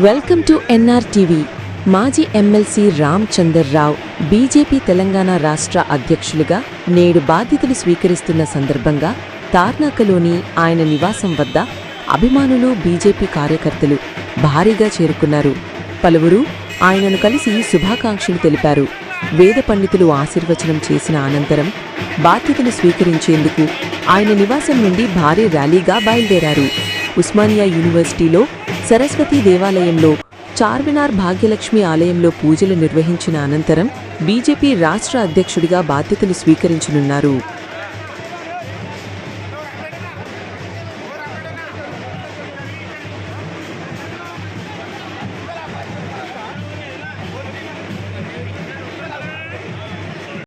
Welcome to NRTV. మాజీ MLC Ramachandar Rao BJP Telangana రాష్ట్ర అధ్యక్షులుగా నేడు బాధ్యతలు స్వీకరిస్తున్న సందర్భంగా తార్నాకలోని ఆయన నివాసం వద్ద అభిమానులు, బీజేపీ కార్యకర్తలు భారీగా చేరుకున్నారు. పలువురు ఆయనను కలిసి శుభాకాంక్షలు తెలిపారు. వేద పండితులు ఆశీర్వచనం చేసిన అనంతరం బాధ్యతలు స్వీకరించేందుకు ఆయన నివాసం నుండి భారీ ర్యాలీగా బయలుదేరారు. ఉస్మానియా యూనివర్సిటీలో సరస్వతీ దేవాలయంలో, చార్మినార్ భాగ్యలక్ష్మి ఆలయంలో పూజలు నిర్వహించిన అనంతరం బీజేపీ రాష్ట్ర అధ్యక్షుడిగా బాధ్యతలు స్వీకరించనున్నారు.